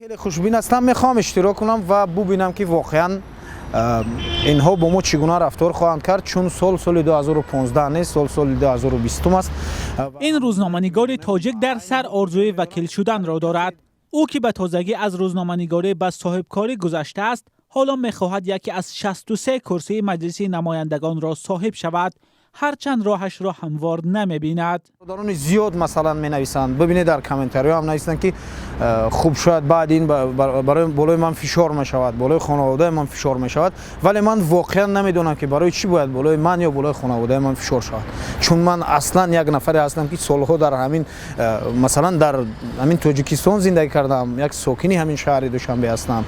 خیلی خوشبین هستم. میخوام اشتراک کنم و ببینم که واقعا اینها با ما چگونه رفتار خواهند کرد، چون سال 2015 نیست، سال 2020 است. این روزنامه‌نگار تاجیک در سر آرزوی وکیل شدن را دارد. او که به تازگی از روزنامه‌نگاری به صاحبکاری گذشته است، حالا می‌خواهد یکی از 63 کرسی مجلس نمایندگان را صاحب شود، هرچند راهش را هموار نمی‌بیند. دارون زیاد مثلا می‌نویسند، ببینید در کامنت‌ها هم نویسند که خوب شاید بعد این برای بالای من فشار می‌شود، بالای خانواده من فشار می‌شود، ولی من واقعا نمی‌دونم که برای چی باید بالای من یا بالای خانواده من فشار شود، چون من اصلا یک نفری هستم که سالها در همین مثلا در همین تاجیکستان زندگی کردم، یک ساکنی همین شهر دوشنبه هستم،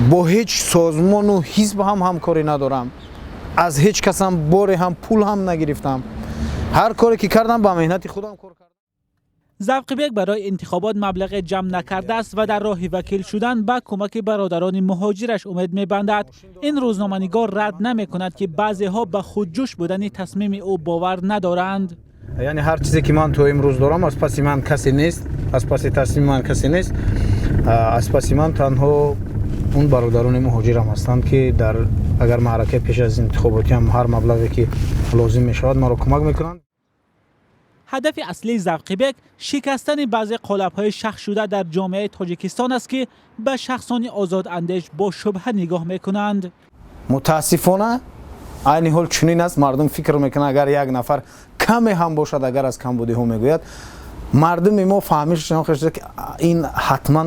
با هیچ سازمان و حزب هم همکاری ندارم، از هیچ کس هم بار هم پول هم نگرفتم، هر کاری که کردم با مهنت خودم کار کردم. زوقی برای انتخابات مبلغ جمع نکرده است و در راه وکیل شدن به کمک برادران مهاجرش امید می‌بندد. این روزنامه‌نگار رد نمی‌کند که بعضی‌ها به خودجوش بودن تصمیم او باور ندارند. یعنی هر چیزی که من تو امروز دارم از پس من کسی نیست، از پس تصمیم من کسی نیست، از پس من تنها اون برادران مهاجرم هستند که در اگر معرکه پیش از انتخاباتی هم هر مبلغی که لازم میشود ما را کمک میکنند. هدف اصلی زوقی شکستن بعضی قالب‌های شخص شده در جامعه تاجیکستان است که به شخصان آزاد اندیش با شبهه نگاه میکنند. متاسفانه عین حال چنین است، مردم فکر میکنند اگر یک نفر کمی هم باشد، اگر از کمبودی ها میگوید، مردم ما فهمیش شناخته که این حتما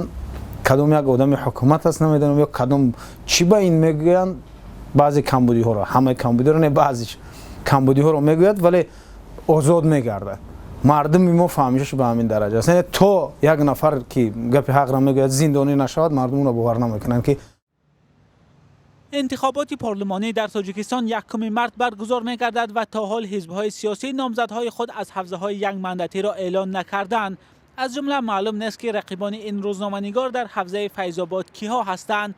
کدام یک آدم حکومت است، نمیدونم یا کدام چی به این میگویند. بعضی کمبودی ها را، همه کمبودی را نه، بعضیش کمبودی ها را میگوید ولی آزاد میگرده. مردم ما فهمیش به همین درجه است، یعنی تو یک نفر که گپ حق را میگوید زندانی نشود، مردم اون را باور نمیکنند. که انتخابات پارلمانی در تاجیکستان 1 مارس برگزار می‌گردد و تا حال حزب‌های سیاسی نامزدهای خود از حوزه‌های ینگ مندتی را اعلان نکردند. از جمله معلوم نیست که رقیبان این روزنامه‌نگار در حوزه فیض‌آباد کیها هستند.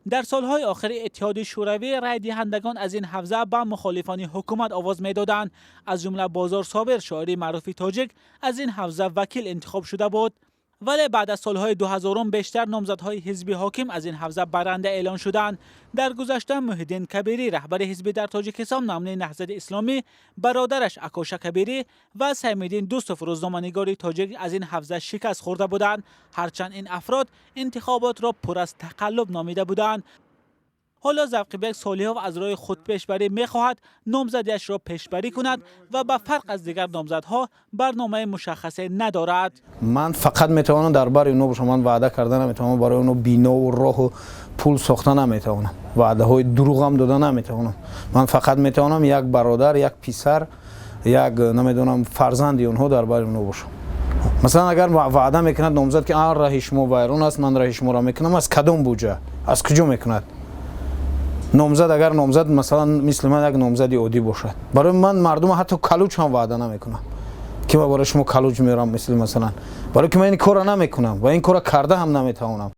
در سالهای آخر اتحاد شوروی رای دهندگان از این حوزه به مخالفان حکومت آواز می‌دادند. از جمله بازار صابر، شاعر معروف تاجیک، از این حوزه وکیل انتخاب شده بود، ولی بعد از سالهای 2000 بیشتر نامزدهای حزب حاکم از این حوزه برنده اعلان شدند. در گذشته محیدین کبیری رهبر حزب در تاجیکستان نامه نهضت اسلامی، برادرش اکاشا کبیری و سمیدین دوستوف روزنامه‌نگار تاجیک از این حوزه شکست خورده بودند، هرچند این افراد انتخابات را پر از تقلب نامیده بودند. حالا زوقی سالیها از راه خود پیشبری می‌خواهد نامزدیش را پیشبری کند و به فرق از دیگر نامزدها برنامه مشخصی ندارد. من فقط میتوانم درباره اونو به شما وعده کردن نمیتوانم، برای اونو بینا و راه و پول ساختن نمیتوانم، وعده های دروغ هم دادن نمیتوانم. من فقط میتوانم یک برادر، یک پسر، یک نمیدونم فرزندی اونها درباره اونو باشم. مثلا اگر وعده میکند نامزد که راه شما ویرون است، من راه شما را میکنم، از کدام بودجه، از کجا میکند؟ نامزد اگر نامزد مثلا مثل من یک نامزدی عادی باشد، برای من مردم حتی کلوچ هم وعده نمیکنم که من برای شما کلوچ میرم، مثلا برای که من این کارا نمیکنم و این کارا کرده هم نمیتوانم.